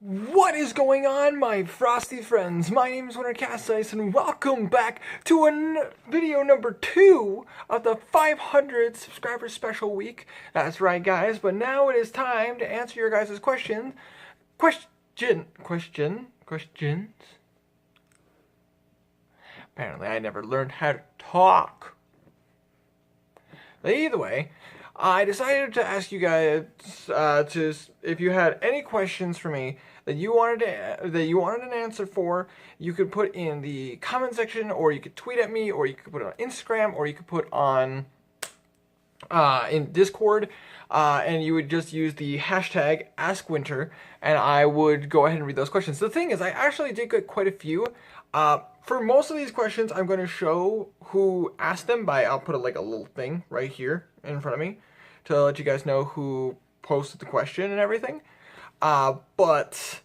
What is going on, my frosty friends? My name is Wintercasice, and welcome back to video number 2 of the 500 subscriber special week. That's right, guys, but now it is time to answer your guys' questions. Questions? Apparently, I never learned how to talk. But either way, I decided to ask you guys if you had any questions for me that you wanted an answer for, you could put in the comment section, or you could tweet at me, or you could put it on Instagram, or you could put on in Discord, and you would just use the hashtag AskWinter, and I would go ahead and read those questions. The thing is, I actually did get quite a few. For most of these questions, I'm going to show who asked them I'll put a little thing right here in front of me to let you guys know who posted the question and everything. But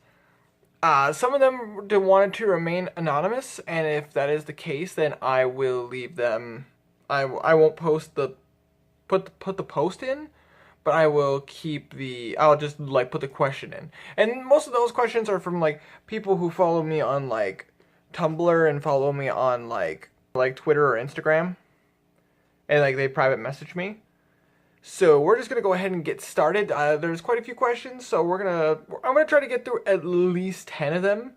some of them wanted to remain anonymous, and if that is the case, then I will leave them. I won't post put the post in, but I will I'll just put the question in. And most of those questions are from people who follow me on Tumblr and follow me on like Twitter or Instagram, and they private message me. So we're just gonna go ahead and get started. There's quite a few questions, so I'm gonna try to get through at least 10 of them,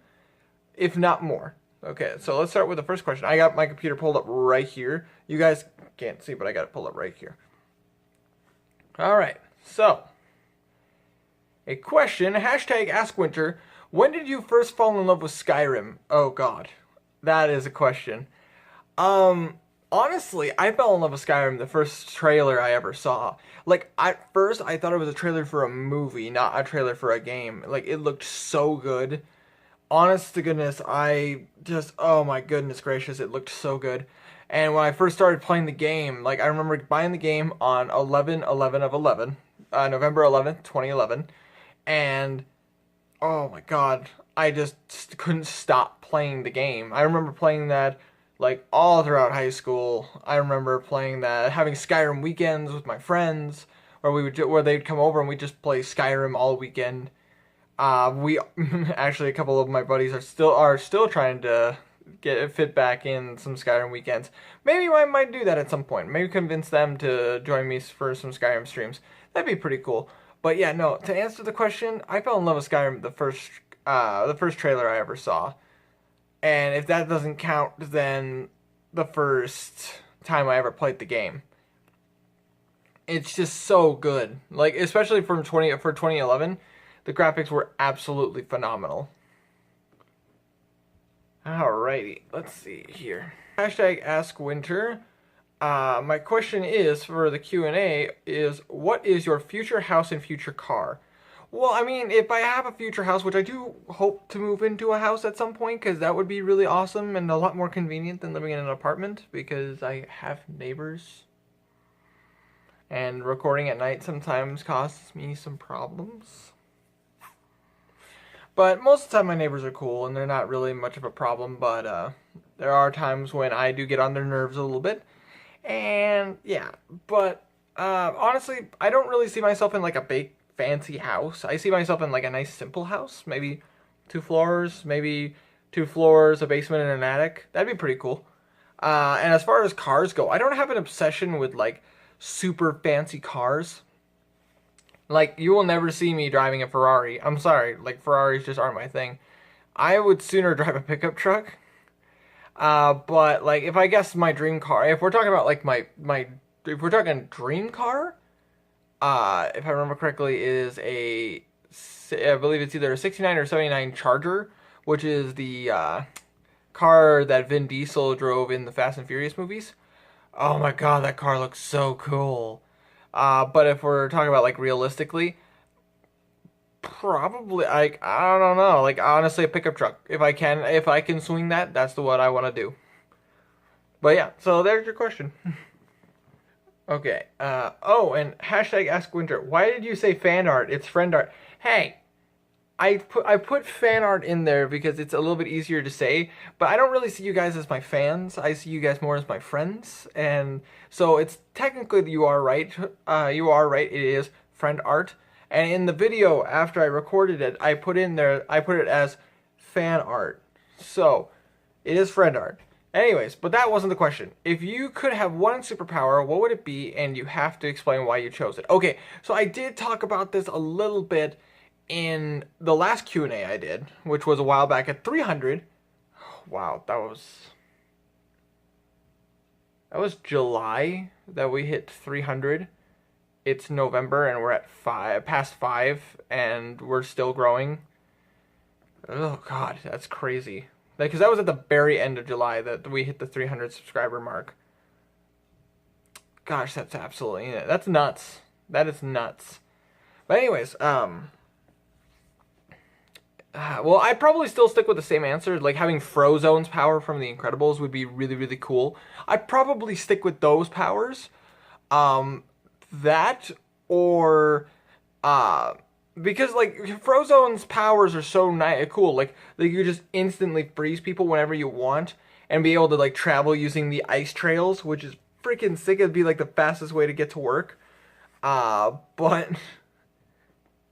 if not more. Okay, so let's start with the first question. I got my computer pulled up right here. You guys can't see, but I got it pulled up right here. All right, so a question, hashtag AskWinter. When did you first fall in love with Skyrim? Oh God, that is a question. Honestly, I fell in love with Skyrim the first trailer I ever saw. At first, I thought it was a trailer for a movie, not a trailer for a game. It looked so good. Honest to goodness, oh my goodness gracious, it looked so good. And when I first started playing the game, I remember buying the game on November 11th, 2011. And, oh my God, I just couldn't stop playing the game. I remember playing that all throughout high school. I remember playing that, having Skyrim weekends with my friends, where they'd come over and we'd just play Skyrim all weekend. We actually, a couple of my buddies are still trying to fit back in some Skyrim weekends. Maybe I might do that at some point. Maybe convince them to join me for some Skyrim streams. That'd be pretty cool. But yeah, no. To answer the question, I fell in love with Skyrim the first trailer I ever saw. And if that doesn't count, then the first time I ever played the game. It's just so good. Especially for 2011, the graphics were absolutely phenomenal. Alrighty, let's see here. Hashtag AskWinter. My question is, for the Q&A, is what is your future house and future car? Well, I mean, if I have a future house, which I do hope to move into a house at some point, because that would be really awesome and a lot more convenient than living in an apartment, because I have neighbors. And recording at night sometimes causes me some problems. But most of the time my neighbors are cool, and they're not really much of a problem, but there are times when I do get on their nerves a little bit. And, yeah, but honestly, I don't really see myself in a big fancy house. I see myself in a nice simple house, maybe 2 floors, a basement and an attic. That'd be pretty cool. And as far as cars go, I don't have an obsession with super fancy cars. You will never see me driving a Ferrari. I'm sorry, Ferraris just aren't my thing. I would sooner drive a pickup truck. But if I guess my dream car, if we're talking about if we're talking dream car, if I remember correctly, I believe it's either a 69 or 79 Charger, which is the car that Vin Diesel drove in the Fast and Furious movies. Oh my God, that car looks so cool. But if we're talking about realistically, probably I don't know. Honestly, a pickup truck. If I can swing that, that's what I want to do. But yeah, so there's your question. Okay. Oh, and hashtag AskWinter. Why did you say fan art? It's friend art. Hey, I put fan art in there because it's a little bit easier to say, but I don't really see you guys as my fans. I see you guys more as my friends, and so it's technically you are right. You are right. It is friend art, And in the video after I recorded it, I put it as fan art. So, it is friend art. Anyways, but that wasn't the question. If you could have one superpower, what would it be? And you have to explain why you chose it. Okay, so I did talk about this a little bit in the last Q&A I did, which was a while back at 300. Wow, that was July that we hit 300. It's November and we're at past 5, and we're still growing. Oh God, that's crazy. Because that was at the very end of July that we hit the 300 subscriber mark. Gosh, that's absolutely, that's nuts. That is nuts. But anyways, well, I'd probably still stick with the same answer. Like having Frozone's power from The Incredibles would be really, really cool. I'd probably stick with those powers. That or, because like Frozone's powers are so cool. Like you just instantly freeze people whenever you want and be able to like travel using the ice trails, which is freaking sick. It'd be like the fastest way to get to work. But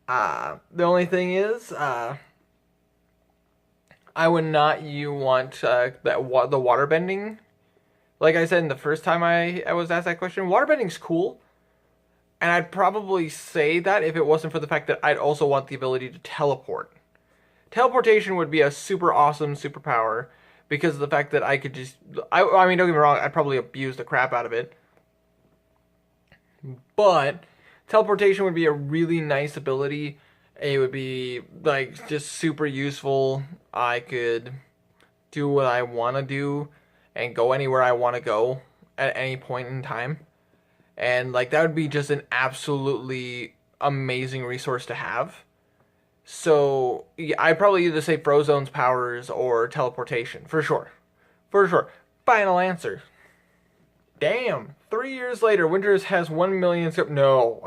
the only thing is, I would not want the water bending. Like I said in the first time I was asked that question, water bending's cool. And I'd probably say that if it wasn't for the fact that I'd also want the ability to teleport. Teleportation would be a super awesome superpower because of the fact that I could just... I mean, don't get me wrong, I'd probably abuse the crap out of it. But teleportation would be a really nice ability. It would be, like, just super useful. I could do what I want to do and go anywhere I want to go at any point in time. And, like, that would be just an absolutely amazing resource to have. So, yeah, I'd probably either say Frozone's powers or teleportation. For sure. For sure. Final answer. Damn. 3 years later, Winters has 1 million... No,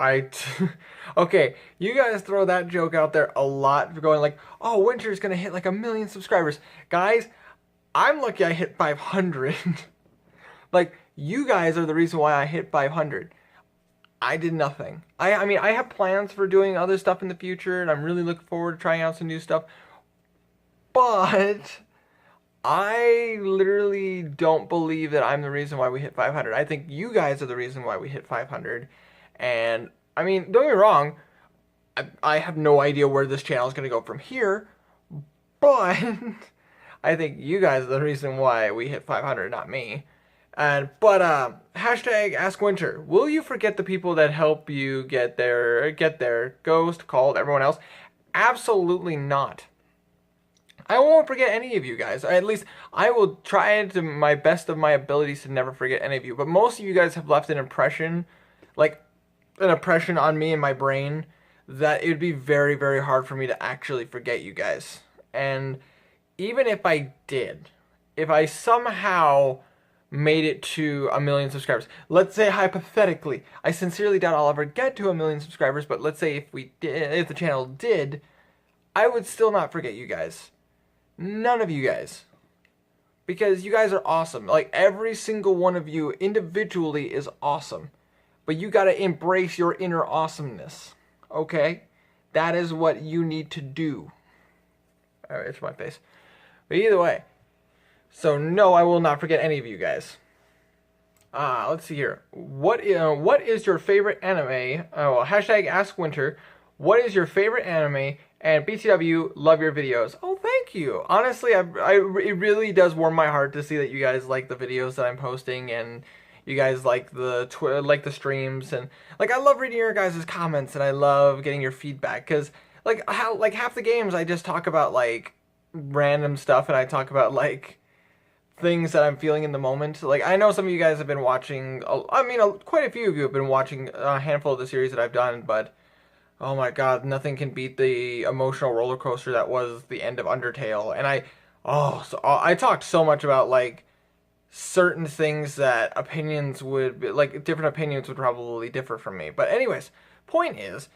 okay, you guys throw that joke out there a lot for going like, oh, Winter's gonna hit like 1 million subscribers. Guys, I'm lucky I hit 500. Like, you guys are the reason why I hit 500. I did nothing. I mean, I have plans for doing other stuff in the future, and I'm really looking forward to trying out some new stuff. But I literally don't believe that I'm the reason why we hit 500. I think you guys are the reason why we hit 500. And, I mean, don't get me wrong, I have no idea where this channel is going to go from here, but I think you guys are the reason why we hit 500, not me. But hashtag Ask Winter. Will you forget the people that help you get there? Ghost, Called, everyone else? Absolutely not. I won't forget any of you guys. At least I will try to my best of my abilities to never forget any of you. But most of you guys have left an impression, like an impression on me and my brain, that it would be very, very hard for me to actually forget you guys. And even if I did, if I somehow made it to 1 million subscribers. Let's say hypothetically, I sincerely doubt I'll ever get to 1 million subscribers, but let's say if the channel did, I would still not forget you guys. None of you guys. Because you guys are awesome. Like, every single one of you individually is awesome. But you gotta embrace your inner awesomeness. Okay? That is what you need to do. Alright, it's my face. But either way. So, no, I will not forget any of you guys. Let's see here. What is your favorite anime? Well, hashtag Ask Winter. What is your favorite anime? And BTW, love your videos. Oh, thank you. Honestly, it really does warm my heart to see that you guys like the videos that I'm posting, and you guys like the streams, and like I love reading your guys' comments, and I love getting your feedback, because like half the games I just talk about like random stuff, and I talk about like things that I'm feeling in the moment. Like, I know some of you guys have been watching, I mean, quite a few of you have been watching a handful of the series that I've done, but oh my god, nothing can beat the emotional roller coaster that was the end of Undertale. And I talked so much about like certain things that different opinions would probably differ from me. But anyways, point is,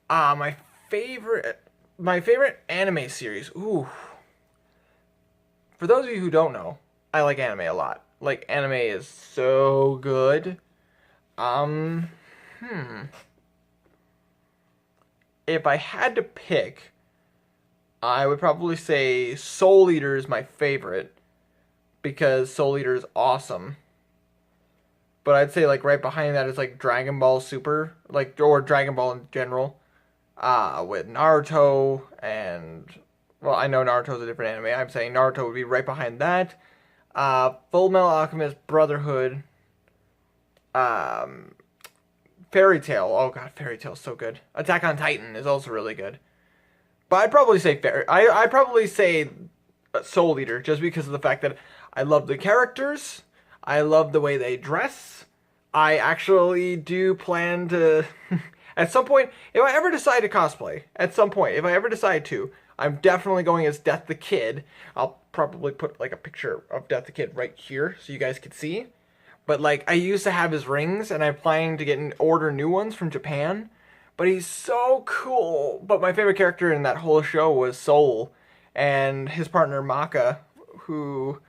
my favorite anime series. Ooh. For those of you who don't know, I like anime a lot. Like, anime is so good. if I had to pick, I would probably say Soul Eater is my favorite because Soul Eater is awesome. But I'd say like right behind that is like Dragon Ball Super, like or Dragon Ball in general, with Naruto and well, I know Naruto's a different anime. I'm saying Naruto would be right behind that. Full Metal Alchemist Brotherhood, um, Fairy Tail. Oh god, Fairy Tail's so good. Attack on Titan is also really good. But I'd probably say I'd probably say Soul Eater just because of the fact that I love the characters. I love the way they dress. I actually do plan to, at some point, if I ever decide to cosplay, I'm definitely going as Death the Kid. I'll probably put like a picture of Death the Kid right here so you guys can see. But like, I used to have his rings, and I'm planning to order new ones from Japan. But he's so cool. But my favorite character in that whole show was Soul, and his partner Maka, who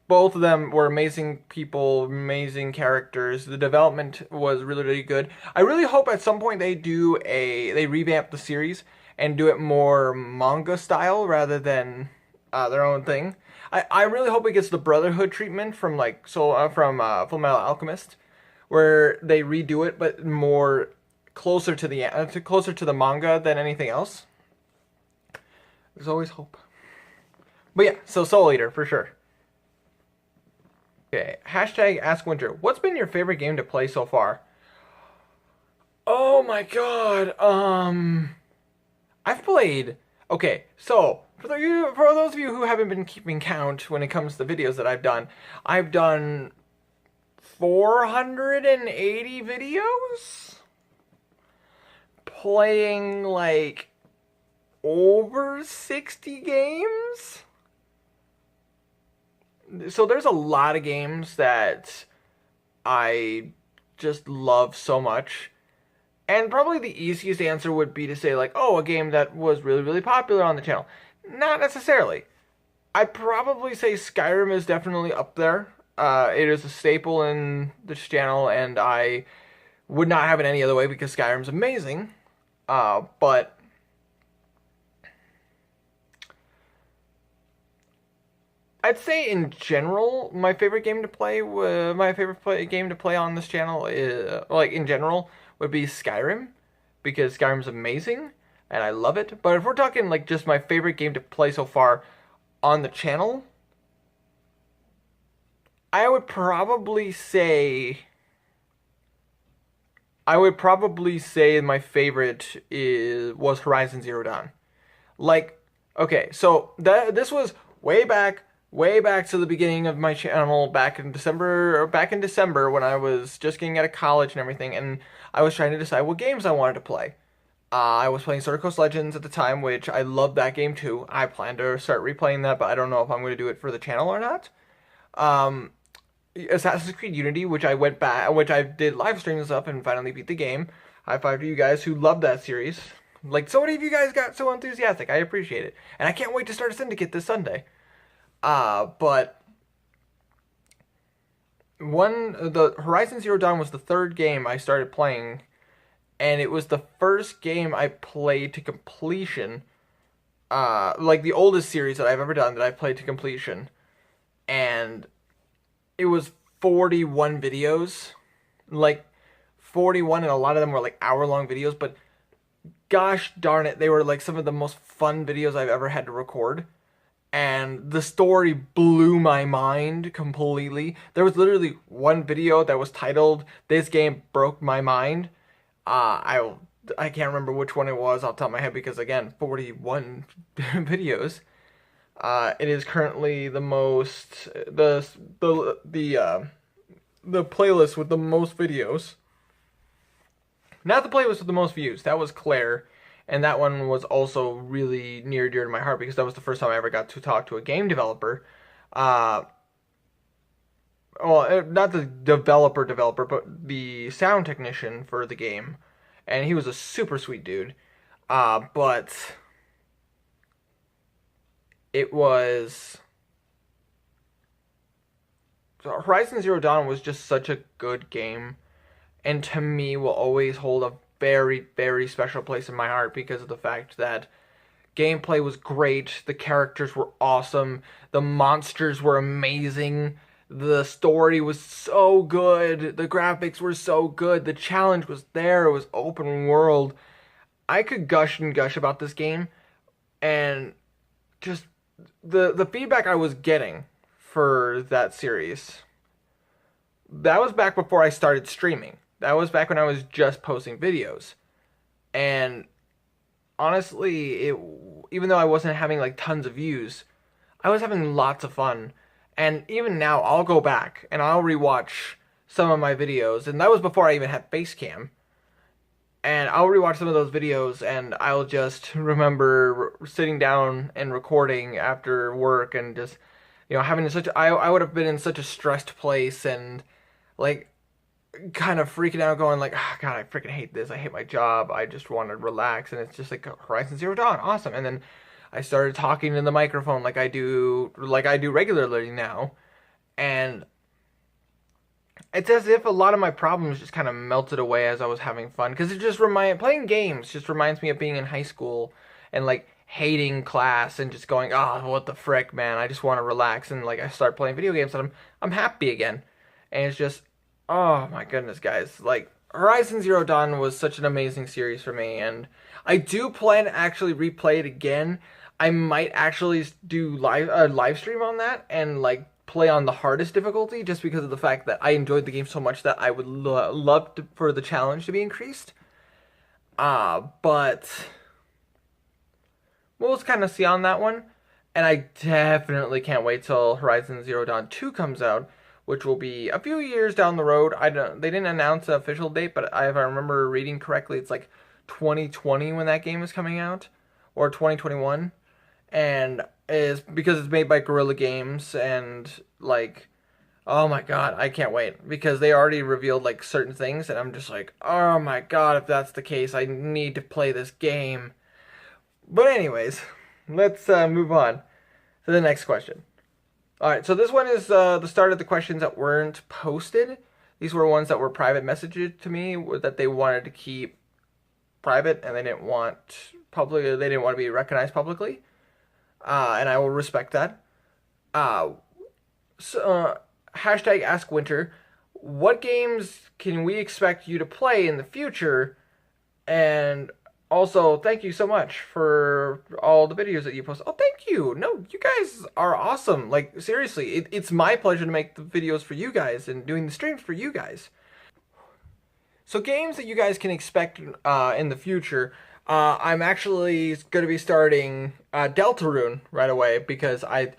both of them were amazing people, amazing characters. The development was really, really good. I really hope at some point they revamp the series and do it more manga style rather than their own thing. I really hope it gets the Brotherhood treatment from Full Metal Alchemist, where they redo it but more closer to the manga than anything else. There's always hope. But yeah, so Soul Eater for sure. Okay, hashtag Ask Winter. What's been your favorite game to play so far? Oh my god. I've played. Okay, so for those of you who haven't been keeping count when it comes to the videos that I've done 480 videos, playing like over 60 games. So there's a lot of games that I just love so much. And probably the easiest answer would be to say like, oh, a game that was really, really popular on the channel. Not necessarily. I'd probably say Skyrim is definitely up there. It is a staple in this channel, and I would not have it any other way because Skyrim's amazing. But I'd say in general, my favorite game to play on this channel is like in general would be Skyrim, because Skyrim's amazing and I love it. But if we're talking like just my favorite game to play so far on the channel, I would probably say my favorite was Horizon Zero Dawn. Like, okay, so this was way back to the beginning of my channel back in December when I was just getting out of college and everything, and I was trying to decide what games I wanted to play. I was playing Sword Coast Legends at the time, which I loved that game too. I plan to start replaying that, but I don't know if I'm going to do it for the channel or not. Assassin's Creed Unity, which I did live streams up and finally beat the game. High five to you guys who loved that series. Like, so many of you guys got so enthusiastic. I appreciate it. And I can't wait to start a Syndicate this Sunday. But the Horizon Zero Dawn was the third game I started playing, and it was the first game I played to completion. Like the oldest series that I've ever done that I played to completion. And it was 41 videos. Like 41, and a lot of them were like hour-long videos, but gosh darn it, they were like some of the most fun videos I've ever had to record. And the story blew my mind completely. There was literally one video that was titled, "This Game Broke My Mind." I can't remember which one it was off the top of my head because, again, 41 videos. It is currently the playlist with the most videos. Not the playlist with the most views. That was Claire. And that one was also really near and dear to my heart because that was the first time I ever got to talk to a game developer. Well, not the developer, but the sound technician for the game. And he was a super sweet dude. But it was... Horizon Zero Dawn was just such a good game. And to me will always hold a very, very special place in my heart because of the fact that gameplay was great, the characters were awesome, the monsters were amazing, the story was so good, the graphics were so good, the challenge was there, it was open world. I could gush and gush about this game, and just the feedback I was getting for that series. That was back before I started streaming. That was back when I was just posting videos. And honestly, even though I wasn't having like tons of views, I was having lots of fun. And even now, I'll go back and I'll rewatch some of my videos. And that was before I even had Facecam. And I'll rewatch some of those videos and I'll just remember sitting down and recording after work and just, having such, I would have been in such a stressed place and like kind of freaking out going like, oh, God, I freaking hate this. I hate my job. I just want to relax. And it's just like Horizon Zero Dawn. Awesome. And then I started talking in the microphone like I do regularly now. And it's as if a lot of my problems just kind of melted away as I was having fun. Because it just playing games just reminds me of being in high school and like hating class and just going, oh, what the frick, man. I just want to relax. And like I start playing video games and I'm happy again. And it's just, oh my goodness, guys. Like Horizon Zero Dawn was such an amazing series for me. And I do plan to actually replay it again. I might actually do live stream on that and like play on the hardest difficulty just because of the fact that I enjoyed the game so much that I would love for the challenge to be increased. But we'll just kind of see on that one. And I definitely can't wait till Horizon Zero Dawn 2 comes out, which will be a few years down the road. They didn't announce an official date, but if I remember reading correctly, it's like 2020 when that game is coming out, or 2021. And is because it's made by Guerrilla Games, and like, oh my God, I can't wait because they already revealed like certain things, and I'm just like, oh my God, if that's the case, I need to play this game. But anyways, let's move on to the next question. All right, so this one is the start of the questions that weren't posted. These were ones that were private messages to me that they wanted to keep private, and they didn't want to be recognized publicly. And I will respect that. Hashtag Ask Winter. What games can we expect you to play in the future? And also, thank you so much for all the videos that you post. Oh, thank you. No, you guys are awesome. Like, seriously, it's my pleasure to make the videos for you guys and doing the streams for you guys. So games that you guys can expect in the future. I'm actually going to be starting Deltarune right away because everyone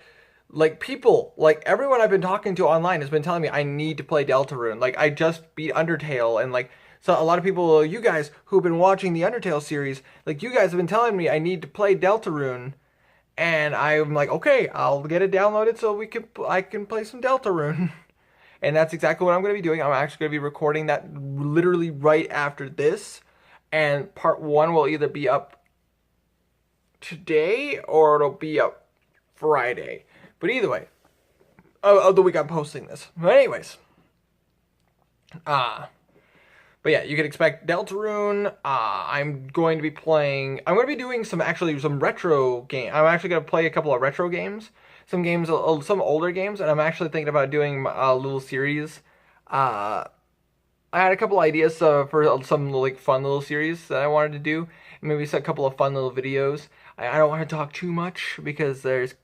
I've been talking to online has been telling me I need to play Deltarune. Like, I just beat Undertale, and like, so a lot of people, you guys who've been watching the Undertale series, like, you guys have been telling me I need to play Deltarune, and I'm like, okay, I'll get it downloaded so I can play some Deltarune. And that's exactly what I'm going to be doing. I'm actually going to be recording that literally right after this. And part 1 will either be up today or it'll be up Friday. But either way, of the week I'm posting this. But anyways, but yeah, you can expect Deltarune. I'm going to be doing some retro game. I'm actually going to play a couple of retro games. Some older games, and I'm actually thinking about doing a little series. I had a couple ideas for some like fun little series that I wanted to do. Maybe a couple of fun little videos. I don't want to talk too much because there's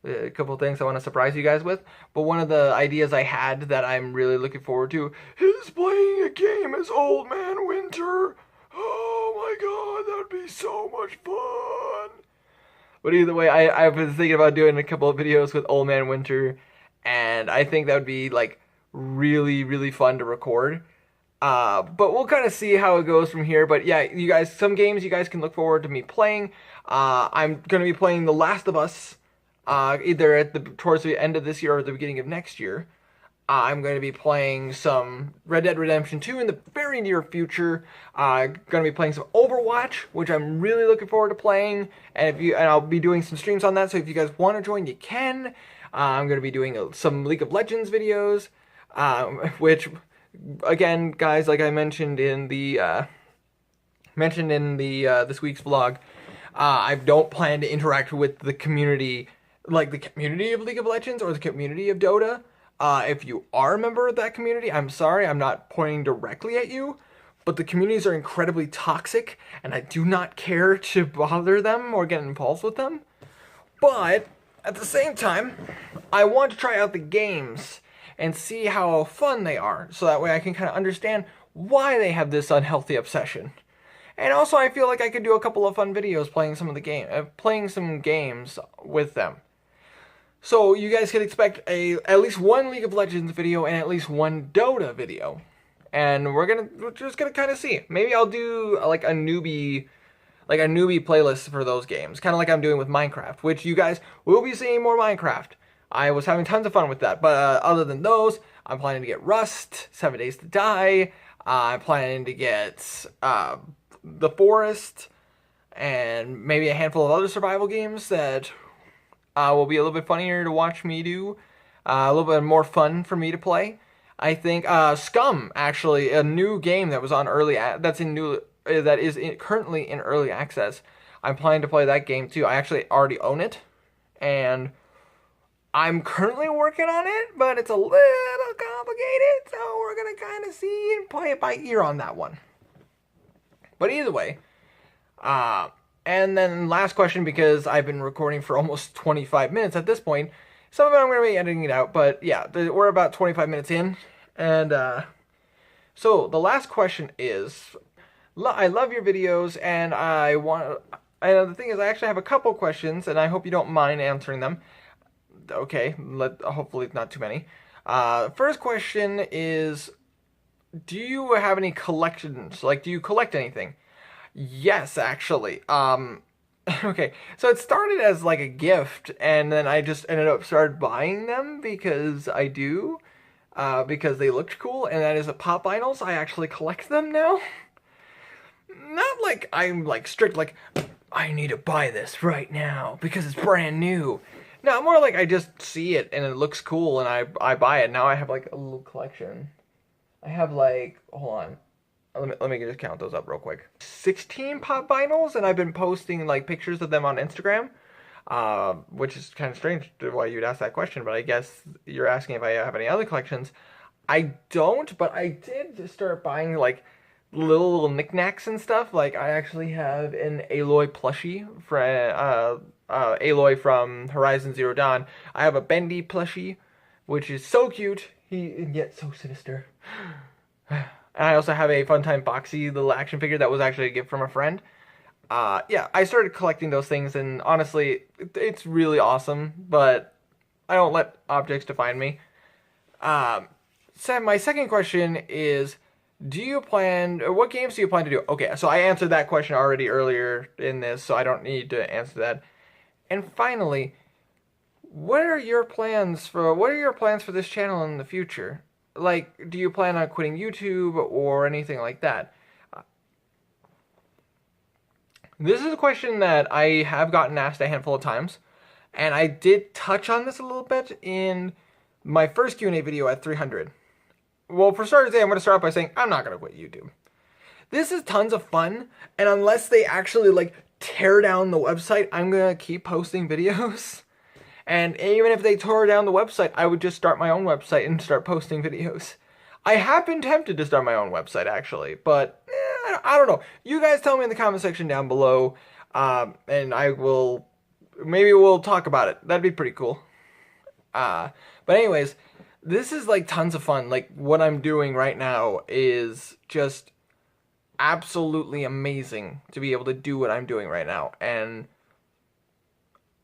a couple of things I want to surprise you guys with. But one of the ideas I had that I'm really looking forward to is playing a game as Old Man Winter. Oh my God, that would be so much fun. But either way, I've been thinking about doing a couple of videos with Old Man Winter, and I think that would be like really, really fun to record. But we'll kind of see how it goes from here. But yeah, you guys, some games you guys can look forward to me playing. I'm going to be playing The Last of Us, either towards the end of this year or the beginning of next year. I'm going to be playing some Red Dead Redemption 2 in the very near future. Going to be playing some Overwatch, which I'm really looking forward to playing. And I'll be doing some streams on that. So if you guys want to join, you can. I'm going to be doing some League of Legends videos, which, again, guys, like I mentioned in the mentioned in the this week's vlog, I don't plan to interact with the community, like the community of League of Legends or the community of Dota. If you are a member of that community, I'm sorry, I'm not pointing directly at you, but the communities are incredibly toxic, and I do not care to bother them or get involved with them. But at the same time, I want to try out the games and see how fun they are, so that way I can kind of understand why they have this unhealthy obsession. And also, I feel like I could do a couple of fun videos playing playing some games with them. So you guys can expect at least one League of Legends video and at least one Dota video. And we're just gonna kind of see. Maybe I'll do like a newbie playlist for those games, kind of like I'm doing with Minecraft, which you guys will be seeing more Minecraft. I was having tons of fun with that, but other than those, I'm planning to get Rust, 7 Days to Die. I'm planning to get The Forest, and maybe a handful of other survival games that will be a little bit funnier to watch me do, a little bit more fun for me to play. I think Scum, actually, a new game that was on currently in early access. I'm planning to play that game too. I actually already own it, and I'm currently working on it, but it's a little complicated, so we're gonna kind of see and play it by ear on that one. But either way, and then last question, because I've been recording for almost 25 minutes at this point. Some of it I'm going to be editing it out, but yeah, we're about 25 minutes in. And so the last question is, I love your videos, and the thing is, I actually have a couple questions, and I hope you don't mind answering them. Okay, hopefully not too many. First question is, do you have any collections? Like, do you collect anything? Yes, actually. Okay, so it started as like a gift, and then I just started buying them because I do, because they looked cool, and that is the pop vinyls. I actually collect them now. Not like I'm like strict, like, I need to buy this right now because it's brand new. No, more like I just see it and it looks cool and I buy it. Now I have like a little collection. I have like, hold on. Let me just count those up real quick. 16 pop vinyls, and I've been posting like pictures of them on Instagram, which is kind of strange to why you'd ask that question, but I guess you're asking if I have any other collections. I don't, but I did start buying like little knickknacks and stuff. Like I actually have an Aloy plushie for Aloy from Horizon Zero Dawn. I have a Bendy plushie, which is so cute, and yet so sinister. And I also have a Funtime Boxy little action figure that was actually a gift from a friend. Yeah, I started collecting those things, and honestly, it's really awesome, but I don't let objects define me. So my second question is, what games do you plan to do? Okay, so I answered that question already earlier in this, so I don't need to answer that. And finally, what are your plans for this channel in the future? Like, do you plan on quitting YouTube or anything like that? This is a question that I have gotten asked a handful of times, and I did touch on this a little bit in my first Q&A video at 300. Well, for starters, I'm going to start off by saying I'm not going to quit YouTube. This is tons of fun, and unless they actually, like, tear down the website, I'm going to keep posting videos. And even if they tore down the website, I would just start my own website and start posting videos. I have been tempted to start my own website, actually, but I don't know. You guys tell me in the comment section down below, and maybe we'll talk about it. That'd be pretty cool. But anyways, this is like tons of fun. Like, what I'm doing right now is just absolutely amazing to be able to do what I'm doing right now. And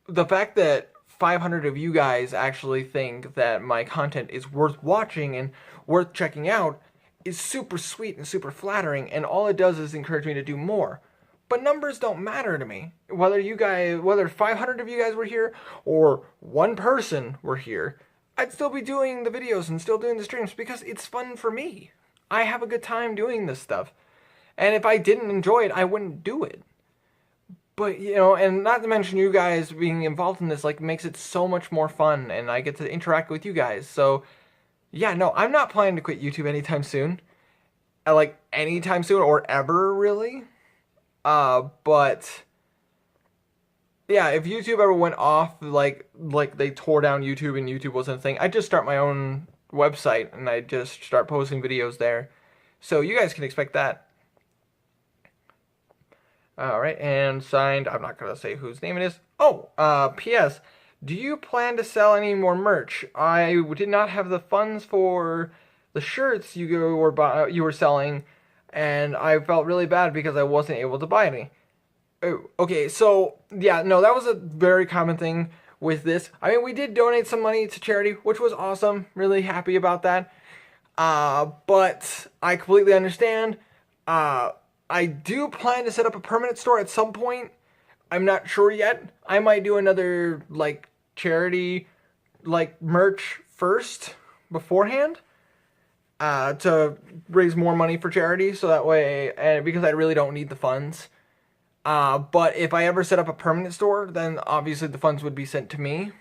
the fact that 500 of you guys actually think that my content is worth watching and worth checking out is super sweet and super flattering, and all it does is encourage me to do more. But numbers don't matter to me. Whether 500 of you guys were here or one person were here, I'd still be doing the videos and still doing the streams because it's fun for me. I have a good time doing this stuff. And if I didn't enjoy it, I wouldn't do it. But, you know, and not to mention you guys being involved in this, like, makes it so much more fun, and I get to interact with you guys. So, yeah, no, I'm not planning to quit YouTube anytime soon. Like, anytime soon, or ever, really. But yeah, if YouTube ever went off, like they tore down YouTube and YouTube wasn't a thing, I'd just start my own website and I'd just start posting videos there. So you guys can expect that. Alright, and signed, I'm not going to say whose name it is. Oh, P.S. Do you plan to sell any more merch? I did not have the funds for the shirts you were selling, and I felt really bad because I wasn't able to buy any. Oh, okay, so, yeah, no, that was a very common thing with this. I mean, we did donate some money to charity, which was awesome. Really happy about that. But I completely understand. I do plan to set up a permanent store at some point. I'm not sure yet. I might do another, like, charity, like, merch first, beforehand, to raise more money for charity, so that way, and because I really don't need the funds. But if I ever set up a permanent store, then obviously the funds would be sent to me,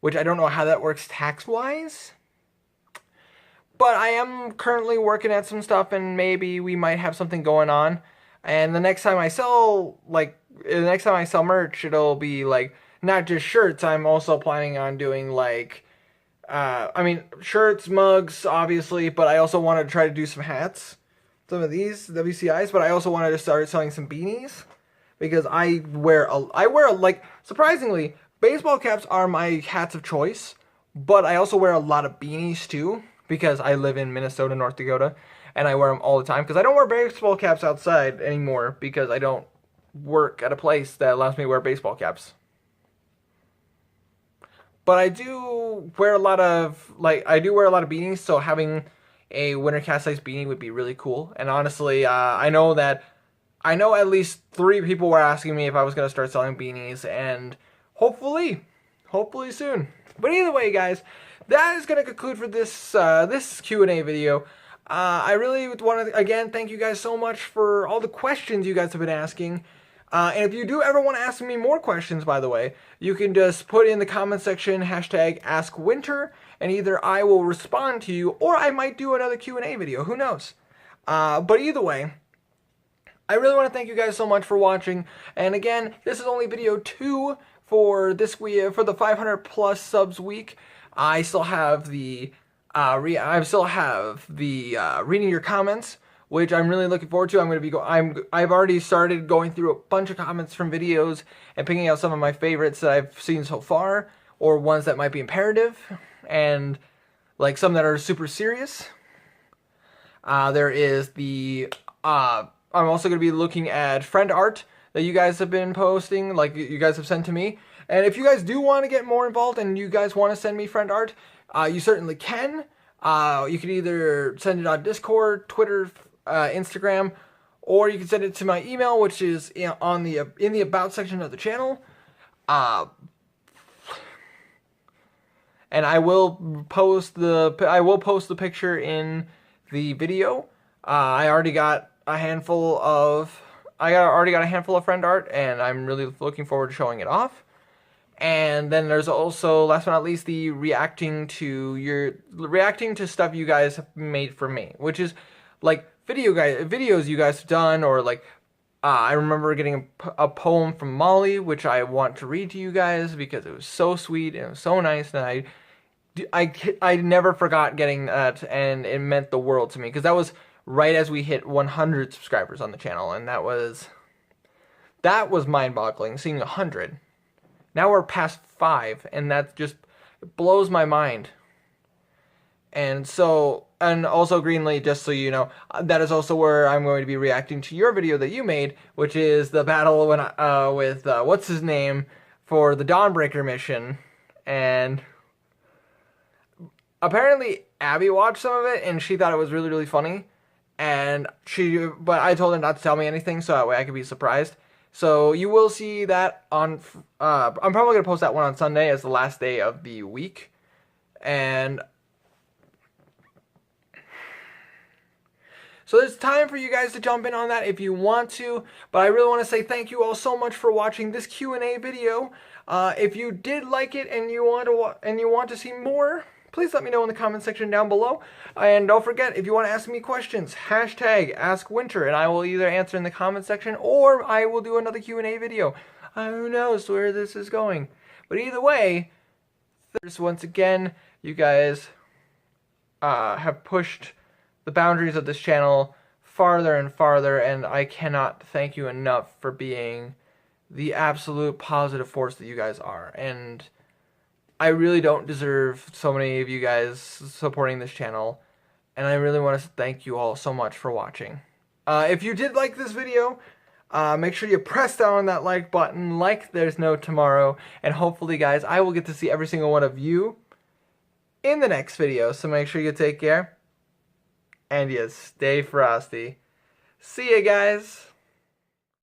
which I don't know how that works tax-wise. But I am currently working at some stuff, and maybe we might have something going on. And the next time I sell, merch, it'll be, like, not just shirts. I'm also planning on doing, like, shirts, mugs, obviously, but I also want to try to do some hats. Some of these WCIs, but I also wanted to start selling some beanies, because I wear, surprisingly, baseball caps are my hats of choice, but I also wear a lot of beanies too, because I live in Minnesota, North Dakota, and I wear them all the time, because I don't wear baseball caps outside anymore, because I don't work at a place that allows me to wear baseball caps. But I do wear a lot of beanies, so having a Wintercasice beanie would be really cool. And honestly, I know at least 3 people were asking me if I was going to start selling beanies, and hopefully soon. But either way, guys, that is going to conclude for this Q&A video. I really want to, again, thank you guys so much for all the questions you guys have been asking. And if you do ever want to ask me more questions, by the way, you can just put in the comment section, #AskWinter, and either I will respond to you, or I might do another Q&A video, who knows. But either way, I really want to thank you guys so much for watching, and again, this is only video 2 for this week, for the 500 plus subs week. I still have the, reading your comments, which I'm really looking forward to. I've already started going through a bunch of comments from videos and picking out some of my favorites that I've seen so far, or ones that might be imperative, and like some that are super serious. There is I'm also going to be looking at friend art that you guys have been posting, like you guys have sent to me. And if you guys do want to get more involved and you guys want to send me friend art, you certainly can. You can either send it on Discord, Twitter, Instagram, or you can send it to my email, which is in the about section of the channel. And I will post the picture in the video. I already got a handful of friend art, and I'm really looking forward to showing it off. And then there's also, last but not least, the reacting to stuff you guys have made for me, which is like videos you guys have done, or like I remember getting a poem from Molly, which I want to read to you guys because it was so sweet and it was so nice, and I never forgot getting that, and it meant the world to me, because that was right as we hit 100 subscribers on the channel, and that was mind-boggling, seeing 100. Now we're past 5, and that just blows my mind. And so, and also Greenlee, just so you know, that is also where I'm going to be reacting to your video that you made, which is the battle with what's his name for the Dawnbreaker mission. And apparently Abby watched some of it and she thought it was really, really funny. But I told her not to tell me anything, so that way I could be surprised. So you will see that on, I'm probably going to post that one on Sunday as the last day of the week. And so it's time for you guys to jump in on that if you want to. But I really want to say thank you all so much for watching this Q&A video. If you did like it and you want to see more, please let me know in the comment section down below. And don't forget, if you want to ask me questions, hashtag AskWinter, and I will either answer in the comment section or I will do another Q&A video. Who knows where this is going. But either way, once again, you guys have pushed the boundaries of this channel farther and farther, and I cannot thank you enough for being the absolute positive force that you guys are. And I really don't deserve so many of you guys supporting this channel, and I really want to thank you all so much for watching. If you did like this video, make sure you press down on that like button like there's no tomorrow, and hopefully, guys, I will get to see every single one of you in the next video, so make sure you take care, and you stay frosty. See ya, guys!